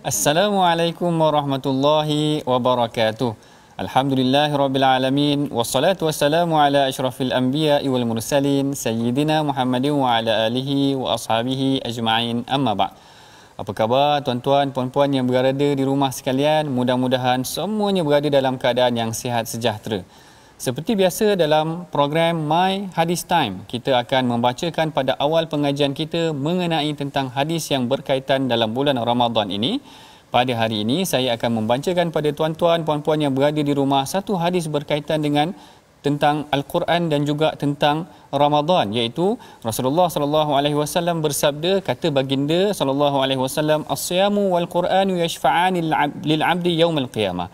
Assalamualaikum warahmatullahi wabarakatuh. Alhamdulillahirabbil alamin wassalatu wassalamu ala asyrafil anbiya'i wal mursalin sayyidina Muhammadin wa ala alihi wa ashabihi ajma'in. Amma ba'd. Apa khabar tuan-tuan puan-puan yang berada di rumah sekalian? Mudah-mudahan semuanya berada dalam keadaan yang sihat sejahtera. Seperti biasa dalam program My Hadis Time, kita akan membacakan pada awal pengajian kita mengenai tentang hadis yang berkaitan dalam bulan Ramadan ini. Pada hari ini saya akan membacakan pada tuan-tuan puan-puan yang berada di rumah satu hadis berkaitan dengan tentang Al-Quran dan juga tentang Ramadan, iaitu Rasulullah sallallahu alaihi wasallam bersabda, kata baginda sallallahu alaihi wasallam, as-siyamu wal Qur'anu yashfa'ani lil 'abdi yaumil qiyamah.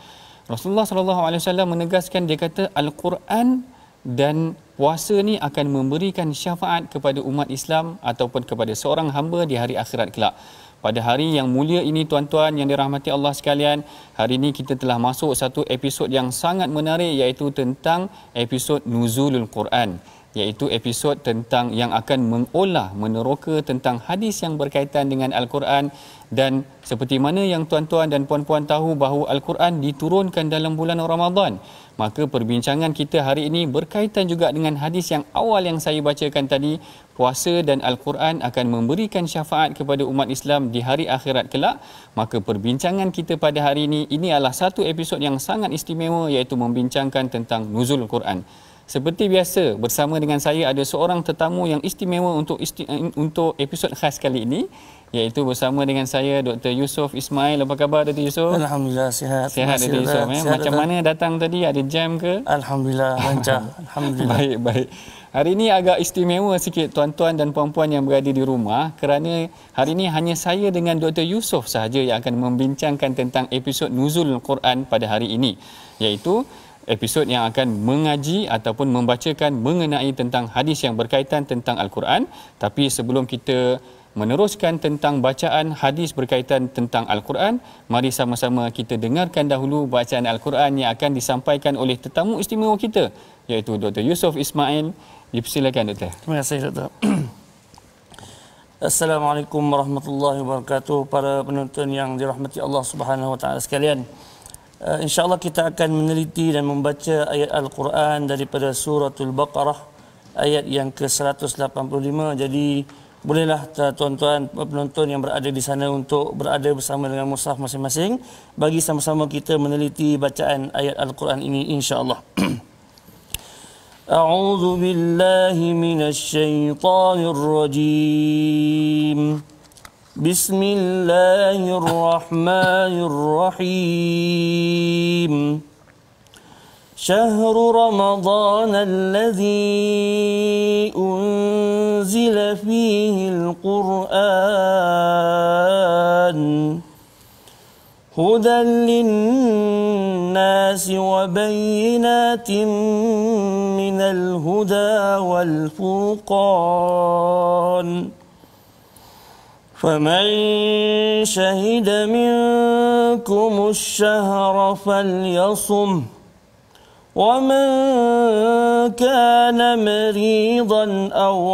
Rasulullah sallallahu alaihi wasallam menegaskan, dia kata Al-Quran dan puasa ni akan memberikan syafaat kepada umat Islam ataupun kepada seorang hamba di hari akhirat kelak. Pada hari yang mulia ini tuan-tuan yang dirahmati Allah sekalian, hari ini kita telah masuk satu episod yang sangat menarik, iaitu tentang episod Nuzulul Quran, iaitu episod tentang yang akan mengolah, meneroka tentang hadis yang berkaitan dengan Al-Quran. Dan seperti mana yang tuan-tuan dan puan-puan tahu bahawa Al-Quran diturunkan dalam bulan Ramadan, maka perbincangan kita hari ini berkaitan juga dengan hadis yang awal yang saya bacakan tadi. Puasa dan Al-Quran akan memberikan syafaat kepada umat Islam di hari akhirat kelak. Maka perbincangan kita pada hari ini adalah satu episod yang sangat istimewa, iaitu membincangkan tentang Nuzul Quran. Seperti biasa, bersama dengan saya ada seorang tetamu yang istimewa untuk episod khas kali ini, iaitu bersama dengan saya Dr. Yusof Ismail. Apa khabar Dr. Yusof? Alhamdulillah sihat. Sihat Dr. Yusof. Macam mana datang tadi? Ada jam ke? Alhamdulillah lancar. Alhamdulillah. Baik. Hari ini agak istimewa sikit tuan-tuan dan puan-puan yang berada di rumah, kerana hari ini hanya saya dengan Dr. Yusof sahaja yang akan membincangkan tentang episod Nuzul Quran pada hari ini, iaitu episod yang akan mengaji ataupun membacakan mengenai tentang hadis yang berkaitan tentang Al-Quran. Tapi sebelum kita meneruskan tentang bacaan hadis berkaitan tentang Al-Quran, mari sama-sama kita dengarkan dahulu bacaan Al-Quran yang akan disampaikan oleh tetamu istimewa kita, iaitu Dr. Yusof Ismail. Dipersilakan Doktor. Terima kasih Doktor. Assalamualaikum warahmatullahi wabarakatuh. Para penonton yang dirahmati Allah Subhanahu wa taala sekalian. InsyaAllah kita akan meneliti dan membaca ayat Al-Quran daripada suratul Baqarah ayat yang ke-185. Jadi bolehlah tuan-tuan penonton yang berada di sana untuk berada bersama dengan mushaf masing-masing bagi sama-sama kita meneliti bacaan ayat Al-Quran ini insya-Allah. A'udzu billahi minasyaitonir rajim. Bismillahirrahmanirrahim. شهر رمضان الذي أنزل فيه القرآن هدى للناس وبينات من الهدى والفرقان فمن شهد منكم الشهر فليصم ومن كان مريضا أو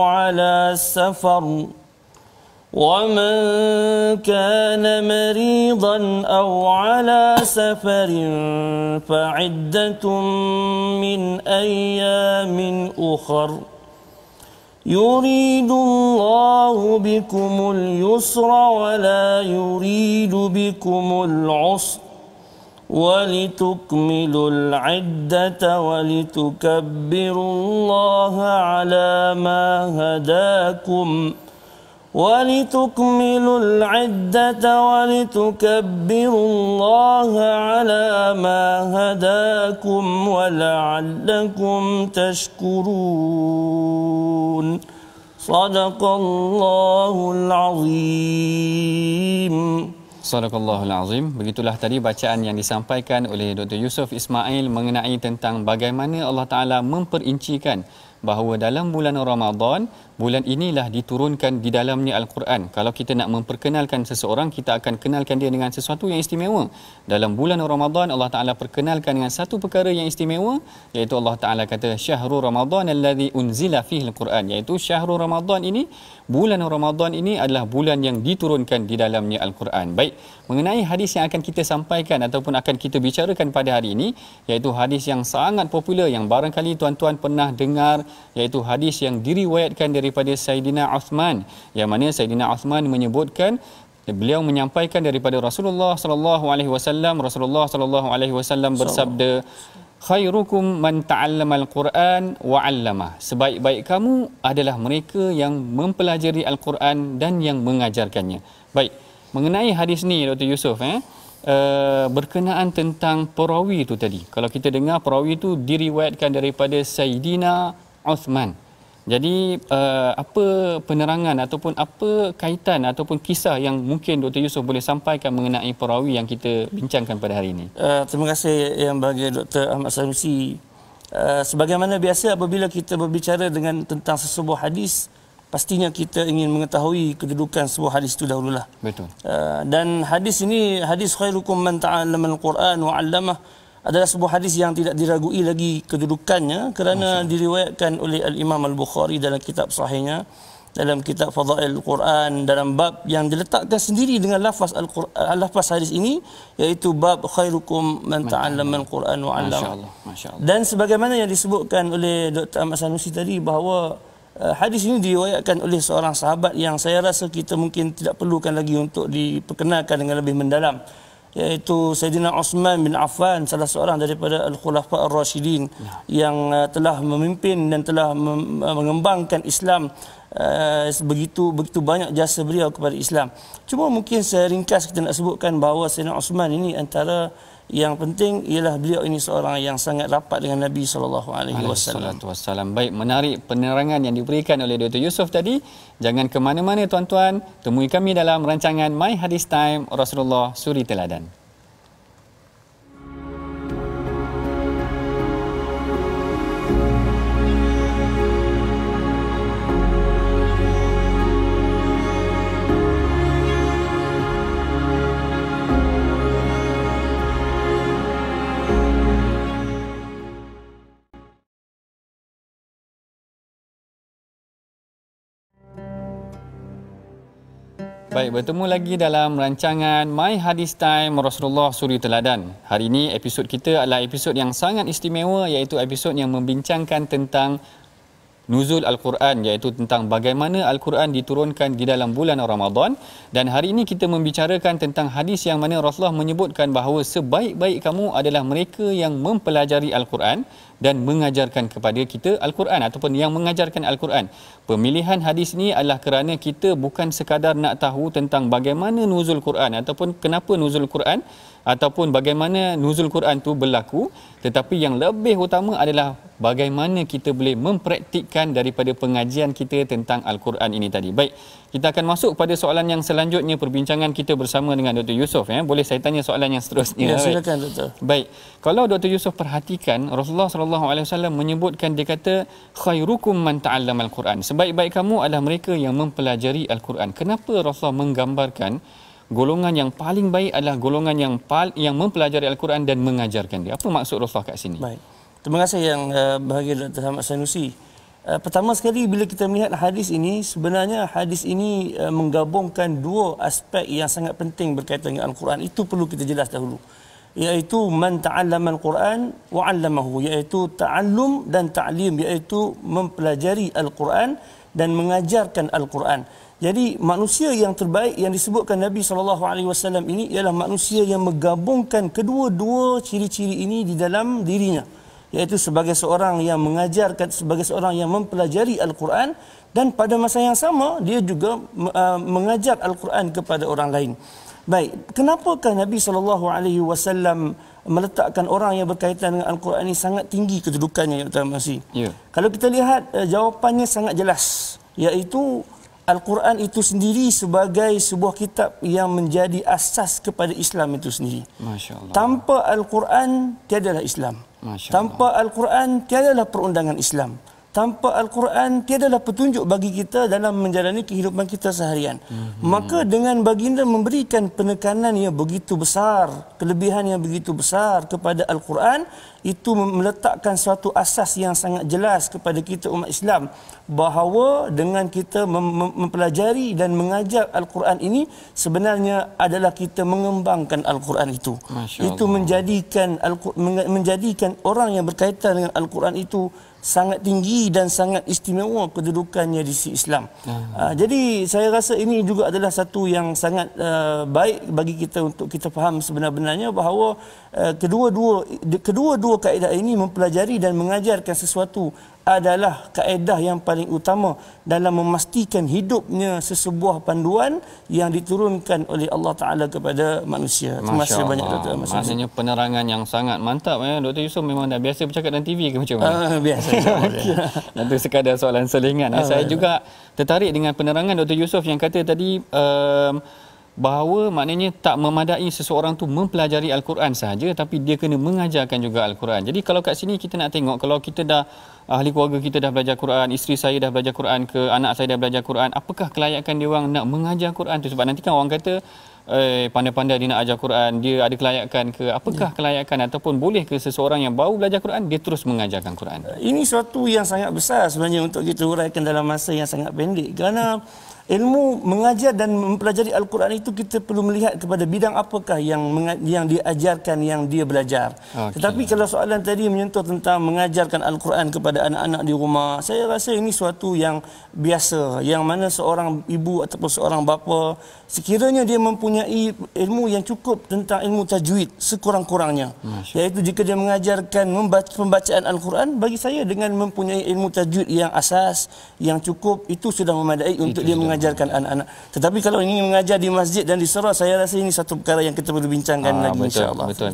على سفر فعدة من أيام أخر يريد الله بكم اليسر ولا يريد بكم العسر ولتكملوا العدة ولتكبروا الله على ما هداكم ولتكملوا العدة ولتكبروا الله على ما هداكم ولعلكم تشكرون صدق الله العظيم. Sadaqallahul Azim. Begitulah tadi bacaan yang disampaikan oleh Dr. Yusof Ismail mengenai tentang bagaimana Allah Ta'ala memperincikan bahawa dalam bulan Ramadan, bulan inilah diturunkan di dalamnya Al-Quran. Kalau kita nak memperkenalkan seseorang, kita akan kenalkan dia dengan sesuatu yang istimewa. Dalam bulan Ramadan, Allah Ta'ala perkenalkan dengan satu perkara yang istimewa, iaitu Allah Ta'ala kata syahrul Ramadan alladhi unzila fihi Al-Quran, iaitu syahrul Ramadan ini, bulan Ramadan ini adalah bulan yang diturunkan di dalamnya Al-Quran. Baik, mengenai hadis yang akan kita sampaikan ataupun akan kita bicarakan pada hari ini, iaitu hadis yang sangat popular yang barangkali tuan-tuan pernah dengar, iaitu hadis yang diriwayatkan daripada Sayyidina Uthman, yang mana Sayyidina Uthman menyebutkan, beliau menyampaikan daripada Rasulullah sallallahu alaihi wasallam, Rasulullah sallallahu alaihi wasallam bersabda, khairukum man ta'allamal Quran wa 'allamah. Sebaik-baik kamu adalah mereka yang mempelajari Al-Quran dan yang mengajarkannya. Baik, mengenai hadis ni Dr. Yusof, berkenaan tentang perawi itu tadi. Kalau kita dengar perawi itu diriwayatkan daripada Sayyidina Uthman. Jadi apa penerangan ataupun apa kaitan ataupun kisah yang mungkin Dr. Yusof boleh sampaikan mengenai perawi yang kita bincangkan pada hari ini? Terima kasih yang bagi Dr. Ahmad Sanusi. Sebagaimana biasa apabila kita berbicara tentang sesebuah hadis, pastinya kita ingin mengetahui kedudukan sebuah hadis itu dahululah. Betul. Dan hadis ini, hadis khairukum man ta'allamal Quran wa 'allamah, adalah sebuah hadis yang tidak diragui lagi kedudukannya kerana diriwayatkan oleh Al-Imam Al-Bukhari dalam kitab sahihnya, dalam kitab Fadail Al-Quran, dalam bab yang diletakkan sendiri dengan lafaz Al-Quran, lafaz hadis ini, iaitu bab khairukum man ta'allamal Quran wa 'allamah. Masya-Allah. Dan sebagaimana yang disebutkan oleh Dr. Ahmad Sanusi tadi, bahawa hadis ini diriwayatkan oleh seorang sahabat yang saya rasa kita mungkin tidak perlukan lagi untuk diperkenalkan dengan lebih mendalam, iaitu Sayyidina Uthman bin Affan, salah seorang daripada Al-Khulafa Ar-Rashidin yang telah memimpin dan telah mengembangkan Islam. Begitu banyak jasa beliau kepada Islam. Cuma mungkin saya ringkas kita nak sebutkan bahawa Sayyidina Uthman ini, antara yang penting ialah beliau ini seorang yang sangat rapat dengan Nabi SAW. Baik, menarik penerangan yang diberikan oleh Dr. Yusof tadi. Jangan ke mana-mana tuan-tuan, temui kami dalam rancangan My Hadis Time Rasulullah Suri Teladan. Baik, bertemu lagi dalam rancangan My Hadis Time Rasulullah Suri Teladan. Hari ini episod kita adalah episod yang sangat istimewa, iaitu episod yang membincangkan tentang nuzul Al-Quran, iaitu tentang bagaimana Al-Quran diturunkan di dalam bulan Ramadan. Dan hari ini kita membicarakan tentang hadis yang mana Rasulullah menyebutkan bahawa sebaik-baik kamu adalah mereka yang mempelajari Al-Quran dan mengajarkan kepada kita Al-Quran ataupun yang mengajarkan Al-Quran. Pemilihan hadis ini adalah kerana kita bukan sekadar nak tahu tentang bagaimana nuzul Quran ataupun kenapa nuzul Quran ataupun bagaimana nuzul Quran itu berlaku, tetapi yang lebih utama adalah bagaimana kita boleh mempraktikkan daripada pengajian kita tentang Al-Quran ini tadi. Baik, kita akan masuk pada soalan yang selanjutnya, perbincangan kita bersama dengan Dr. Yusof. Boleh saya tanya soalan yang seterusnya? Ya, silakan Dr. Baik, kalau Dr. Yusof perhatikan, Rasulullah SAW menyebutkan, dia kata khairukum man ta'allamal Quran, sebaik-baik kamu adalah mereka yang mempelajari Al-Quran. Kenapa Rasulullah menggambarkan golongan yang paling baik adalah golongan yang mempelajari Al-Quran dan mengajarkan dia? Apa maksud Rasulullah kat sini? Baik, terima kasih yang bahagia Dr. Ahmad Sanusi. Pertama sekali, bila kita melihat hadis ini, sebenarnya hadis ini menggabungkan dua aspek yang sangat penting berkaitan dengan Al-Quran. Itu perlu kita jelas dahulu, iaitu man ta'allama Al-Quran wa 'allamahu, iaitu ta'allum dan ta'lim, iaitu mempelajari Al-Quran dan mengajarkan Al-Quran. Jadi manusia yang terbaik yang disebutkan Nabi SAW ini ialah manusia yang menggabungkan kedua-dua ciri-ciri ini di dalam dirinya, iaitu sebagai seorang yang mengajarkan, sebagai seorang yang mempelajari Al-Quran, dan pada masa yang sama dia juga mengajar Al-Quran kepada orang lain. Baik, kenapakah Nabi SAW meletakkan orang yang berkaitan dengan Al-Quran ini sangat tinggi kedudukannya, Dr. Masih? Ya. Kalau kita lihat, jawapannya sangat jelas, iaitu Al-Quran itu sendiri sebagai sebuah kitab yang menjadi asas kepada Islam itu sendiri. Masya Allah. Tanpa Al-Quran tiadalah Islam. Tanpa Al-Quran tiadalah perundangan Islam. tanpa Al-Quran tiadalah petunjuk bagi kita dalam menjalani kehidupan kita seharian. Maka dengan baginda memberikan penekanan yang begitu besar, kelebihan yang begitu besar kepada Al-Quran, itu meletakkan suatu asas yang sangat jelas kepada kita umat Islam bahawa dengan kita mempelajari dan mengajar Al-Quran ini sebenarnya adalah kita mengembangkan Al-Quran itu. Itu menjadikan orang yang berkaitan dengan Al-Quran itu sangat tinggi dan sangat istimewa kedudukannya di sisi Islam. Jadi saya rasa ini juga adalah satu yang sangat baik bagi kita untuk kita faham sebenar-benarnya bahawa kedua-dua kaedah ini mempelajari dan mengajarkan sesuatu adalah kaedah yang paling utama dalam memastikan hidupnya sesebuah panduan yang diturunkan oleh Allah Ta'ala kepada manusia. Terima kasih banyak Dr. Maksudnya penerangan yang sangat mantap ya. Dr. Yusof memang dah biasa bercakap dalam TV ke macam mana? Biasa. Nanti sekadar soalan selingan. Saya juga tertarik dengan penerangan Dr. Yusof yang kata tadi bahawa maknanya tak memadai seseorang tu mempelajari Al-Quran sahaja, tapi dia kena mengajarkan juga Al-Quran. Jadi kalau kat sini kita nak tengok, kalau kita dah ahli keluarga kita dah belajar Quran, isteri saya dah belajar Quran ke, anak saya dah belajar Quran, apakah kelayakan dia orang nak mengajar Quran tu? Sebab nanti kan orang kata pandai-pandai dia nak ajar Quran, dia ada kelayakan ke? Apakah kelayakan ataupun boleh ke seseorang yang baru belajar Quran dia terus mengajarkan Quran? Ini suatu yang sangat besar sebenarnya untuk kita uraikan dalam masa yang sangat pendek, kerana ilmu mengajar dan mempelajari Al-Quran itu kita perlu melihat kepada bidang apakah yang diajarkan, yang dia belajar. Tetapi kalau soalan tadi menyentuh tentang mengajarkan Al-Quran kepada anak-anak di rumah, saya rasa ini suatu yang biasa, yang mana seorang ibu ataupun seorang bapa sekiranya dia mempunyai ilmu yang cukup tentang ilmu tajwid sekurang-kurangnya, iaitu jika dia mengajarkan pembacaan Al-Quran, bagi saya dengan mempunyai ilmu tajwid yang asas, yang cukup, itu sudah memadai untuk dia mengajarkan anak-anak. Tetapi kalau ingin mengajar di masjid dan di surau, saya rasa ini satu perkara yang kita perlu bincangkan lagi, insya-Allah. Betul.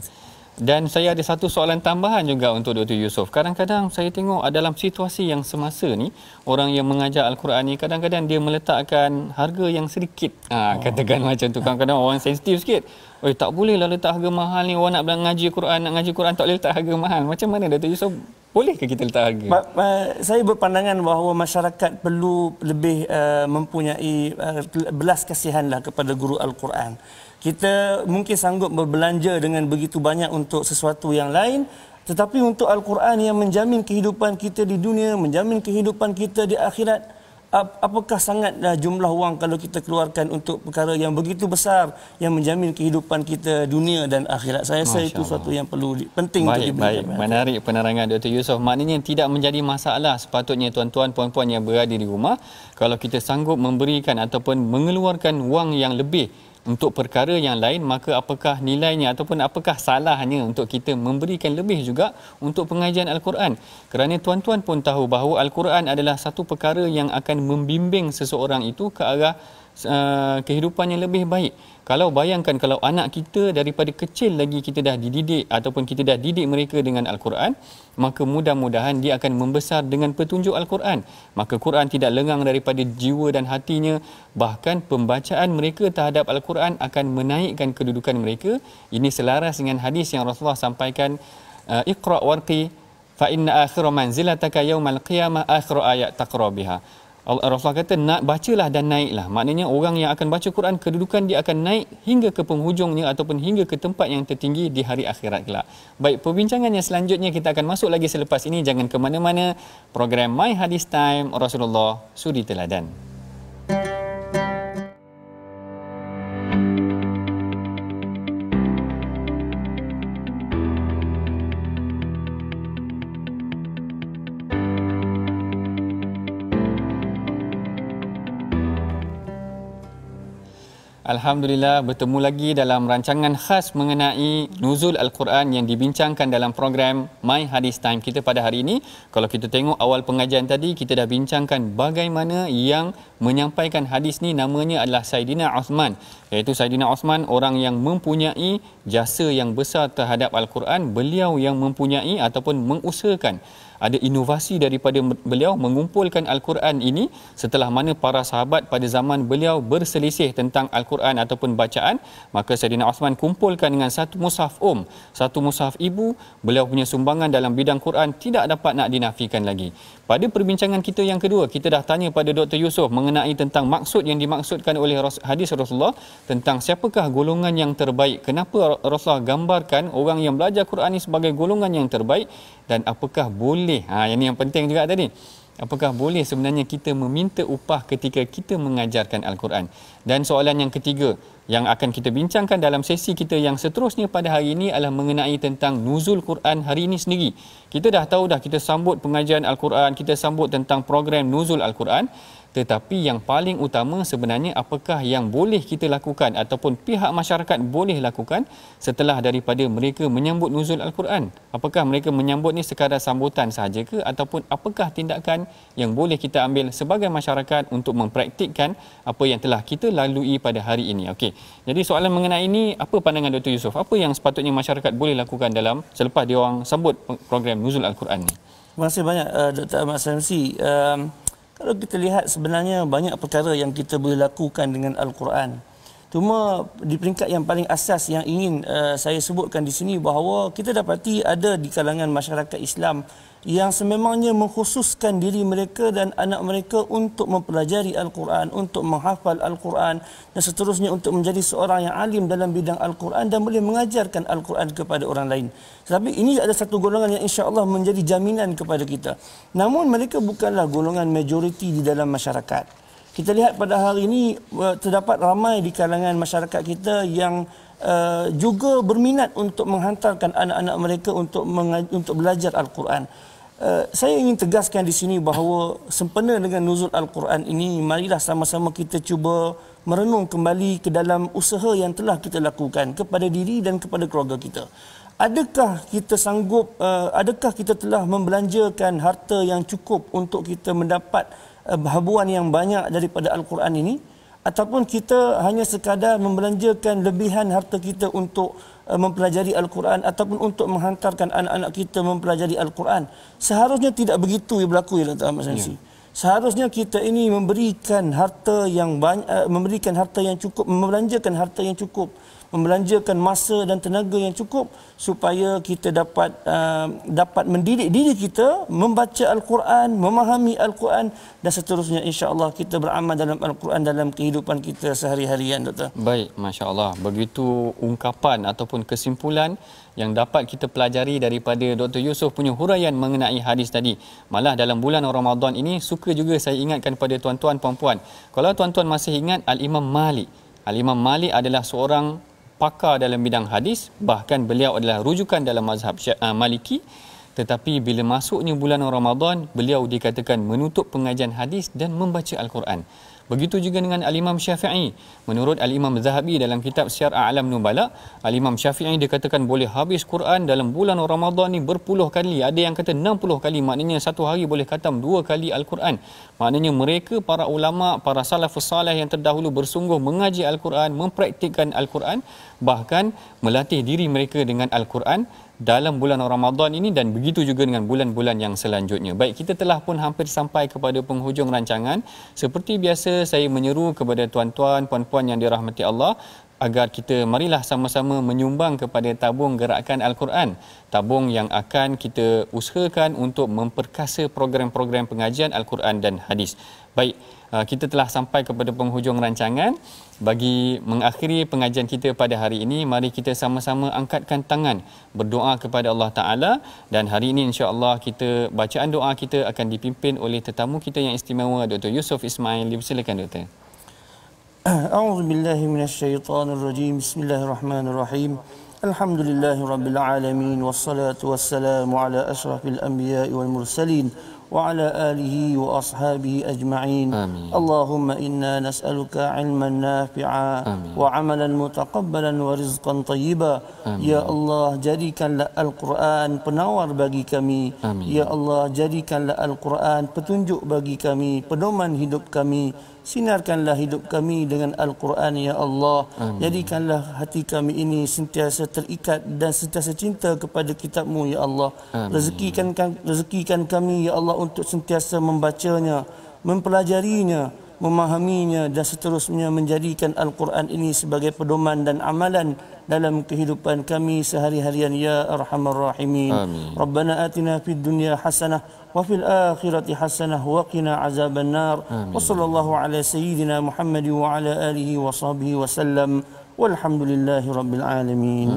Dan saya ada satu soalan tambahan juga untuk Dr. Yusof. Kadang-kadang saya tengok dalam situasi yang semasa ni, orang yang mengajar Al-Quran ni kadang-kadang dia meletakkan harga yang sedikit. Katakan macam tu, kadang-kadang orang sensitif sikit. Tak boleh lah letak harga mahal ni, orang nak ngaji Quran tak boleh letak harga mahal. Macam mana Dr. Yusof? Bolehkah kita letak harga? Saya berpandangan bahawa masyarakat perlu lebih mempunyai belas kasihanlah kepada guru Al-Quran. Kita mungkin sanggup berbelanja dengan begitu banyak untuk sesuatu yang lain, tetapi untuk Al-Quran yang menjamin kehidupan kita di dunia, menjamin kehidupan kita di akhirat, apakah sangatlah jumlah wang kalau kita keluarkan untuk perkara yang begitu besar yang menjamin kehidupan kita dunia dan akhirat. Saya rasa itu suatu yang penting untuk diberikan. Menarik penerangan Dr. Yusof. Maknanya tidak menjadi masalah sepatutnya tuan-tuan puan-puan yang berada di rumah kalau kita sanggup memberikan ataupun mengeluarkan wang yang lebih untuk perkara yang lain, maka apakah nilainya ataupun apakah salahnya untuk kita memberikan lebih juga untuk pengajian Al-Quran? Kerana tuan-tuan pun tahu bahawa Al-Quran adalah satu perkara yang akan membimbing seseorang itu ke arah kehidupan yang lebih baik. Kalau bayangkan kalau anak kita daripada kecil lagi kita dah dididik ataupun kita dah didik mereka dengan Al-Quran, maka mudah-mudahan dia akan membesar dengan petunjuk Al-Quran. Maka Quran tidak lengang daripada jiwa dan hatinya, bahkan pembacaan mereka terhadap Al-Quran akan menaikkan kedudukan mereka. Ini selaras dengan hadis yang Rasulullah sampaikan, Iqra' warqi fa inna akhira manzilataka yaumal qiyamah akhir ayat taqra biha. Rasulullah kata, nak bacalah dan naiklah. Maknanya orang yang akan baca Quran, kedudukan dia akan naik hingga ke penghujungnya ataupun hingga ke tempat yang tertinggi di hari akhirat kelak. Baik, perbincangan yang selanjutnya kita akan masuk lagi selepas ini. Jangan ke mana-mana. Program My Hadis Time, Rasulullah Suri Teladan. Alhamdulillah, bertemu lagi dalam rancangan khas mengenai nuzul Al-Quran yang dibincangkan dalam program My Hadis Time kita pada hari ini. Kalau kita tengok awal pengajian tadi, kita dah bincangkan bagaimana yang menyampaikan hadis ni namanya adalah Saidina Uthman. Iaitu Saidina Uthman, orang yang mempunyai jasa yang besar terhadap Al-Quran. Beliau yang mempunyai ataupun mengusahakan ada inovasi daripada beliau mengumpulkan Al-Quran ini setelah mana para sahabat pada zaman beliau berselisih tentang Al-Quran ataupun bacaan, maka Saidina Uthman kumpulkan dengan satu mushaf satu mushaf ibu. Beliau punya sumbangan dalam bidang Quran tidak dapat nak dinafikan lagi. Pada perbincangan kita yang kedua, kita dah tanya pada Dr. Yusof mengenai tentang maksud yang dimaksudkan oleh hadis Rasulullah tentang siapakah golongan yang terbaik. Kenapa Rasulullah gambarkan orang yang belajar Quran ini sebagai golongan yang terbaik, dan apakah boleh, yang penting juga tadi, apakah boleh sebenarnya kita meminta upah ketika kita mengajarkan Al-Quran. Dan soalan yang ketiga yang akan kita bincangkan dalam sesi kita yang seterusnya pada hari ini adalah mengenai tentang nuzul Quran hari ini sendiri. Kita dah tahu kita sambut pengajian Al-Quran, kita sambut tentang program nuzul Al-Quran. Tetapi yang paling utama sebenarnya apakah yang boleh kita lakukan ataupun pihak masyarakat boleh lakukan setelah daripada mereka menyambut nuzul Al-Quran. Apakah mereka menyambut ni sekadar sambutan sahaja ke, ataupun apakah tindakan yang boleh kita ambil sebagai masyarakat untuk mempraktikkan apa yang telah kita lalui pada hari ini. Okey. Jadi soalan mengenai ini, apa pandangan Dr. Yusof? Apa yang sepatutnya masyarakat boleh lakukan dalam selepas dia orang sambut program nuzul Al-Quran ni? Terima kasih banyak Dr. Ahmad Samsi. Kalau kita lihat sebenarnya banyak perkara yang kita boleh lakukan dengan Al-Quran. Cuma di peringkat yang paling asas yang ingin saya sebutkan di sini bahawa kita dapati ada di kalangan masyarakat Islam yang sememangnya mengkhususkan diri mereka dan anak mereka untuk mempelajari Al-Quran, untuk menghafal Al-Quran dan seterusnya untuk menjadi seorang yang alim dalam bidang Al-Quran dan boleh mengajarkan Al-Quran kepada orang lain. Tetapi ini ada satu golongan yang insya-Allah menjadi jaminan kepada kita. Namun mereka bukanlah golongan majoriti di dalam masyarakat. Kita lihat pada hari ini terdapat ramai di kalangan masyarakat kita yang juga berminat untuk menghantarkan anak-anak mereka untuk belajar Al-Quran. Saya ingin tegaskan di sini bahawa sempena dengan nuzul Al-Quran ini, marilah sama-sama kita cuba merenung kembali ke dalam usaha yang telah kita lakukan kepada diri dan kepada keluarga kita. Adakah kita sanggup, adakah kita telah membelanjakan harta yang cukup untuk kita mendapat habuan yang banyak daripada Al-Quran ini? Ataupun kita hanya sekadar membelanjakan lebihan harta kita untuk mempelajari Al-Quran ataupun untuk menghantarkan anak-anak kita mempelajari Al-Quran? Seharusnya tidak begitu yang berlaku, ya Dr. Ahmad Samsi. Seharusnya kita ini memberikan harta yang banyak, memberikan harta yang cukup, membelanjakan harta yang cukup, membelanjakan masa dan tenaga yang cukup supaya kita dapat mendidik diri kita membaca Al-Quran, memahami Al-Quran dan seterusnya, insya-Allah kita beramal dalam Al-Quran dalam kehidupan kita sehari-harian, Doktor. Baik, masya-Allah. Begitu ungkapan ataupun kesimpulan yang dapat kita pelajari daripada Dr. Yusof punya huraian mengenai hadis tadi. Malah dalam bulan Ramadan ini suka juga saya ingatkan pada tuan-tuan puan-puan. Kalau tuan-tuan masih ingat Al-Imam Malik. Al-Imam Malik adalah seorang pakar dalam bidang hadis, bahkan beliau adalah rujukan dalam mazhab Maliki. Tetapi bila masuknya bulan Ramadan, beliau dikatakan menutup pengajian hadis dan membaca Al-Quran. Begitu juga dengan Al-Imam Syafi'i. Menurut Al-Imam Zahabi dalam kitab Syiar A'lam Nubala, Al-Imam Syafi'i dikatakan boleh habis Quran dalam bulan Ramadan ni berpuluh kali. Ada yang kata 60 kali. Maknanya satu hari boleh khatam 2 kali Al-Quran. Maknanya mereka, para ulama, para salafus salih yang terdahulu bersungguh mengaji Al-Quran, mempraktikkan Al-Quran, bahkan melatih diri mereka dengan Al-Quran dalam bulan Ramadan ini, dan begitu juga dengan bulan-bulan yang selanjutnya. Baik, kita telah pun hampir sampai kepada penghujung rancangan. Seperti biasa, saya menyeru kepada tuan-tuan, puan-puan yang dirahmati Allah, agar kita marilah sama-sama menyumbang kepada tabung gerakan Al-Quran. Tabung yang akan kita usahakan untuk memperkasa program-program pengajian Al-Quran dan hadis. Baik, kita telah sampai kepada penghujung rancangan. Bagi mengakhiri pengajian kita pada hari ini, mari kita sama-sama angkatkan tangan berdoa kepada Allah Ta'ala. Dan hari ini insya-Allah kita, bacaan doa kita akan dipimpin oleh tetamu kita yang istimewa, Dr. Yusof Ismail. Silakan Dr. A'udzu billahi minasyaitonir rajim. Bismillahirrahmanirrahim. Alhamdulillahirabbil alamin wassalatu wassalamu ala asyrafil anbiya'i wal mursalin وعلى آله وأصحابه أجمعين. آمين. اللهم إنا نسألك علما نافعا وعملا متقبلا ورزقا طيبا. Ya Allah, jadikanlah Al-Quran penawar bagi kami. Ya Allah, jadikanlah Al-Quran petunjuk bagi kami, pedoman hidup kami. Sinarkanlah hidup kami dengan Al-Quran, Ya Allah. Jadikanlah hati kami ini sentiasa terikat dan sentiasa cinta kepada kitab-Mu, Ya Allah. Rezekikan kami, Ya Allah, untuk sentiasa membacanya, mempelajarinya, memahaminya dan seterusnya, menjadikan Al-Quran ini sebagai pedoman dan amalan dalam kehidupan kami sehari-harian, Ya Arhamar Rahimin. Rabbana atina fid dunya hasanah wa fil akhirati hasanah wa qina azaban nar. Wa sallallahu ala sayyidina Muhammad wa ala alihi wa sahbihi wa sallam. Walhamdulillahi rabbil alamin.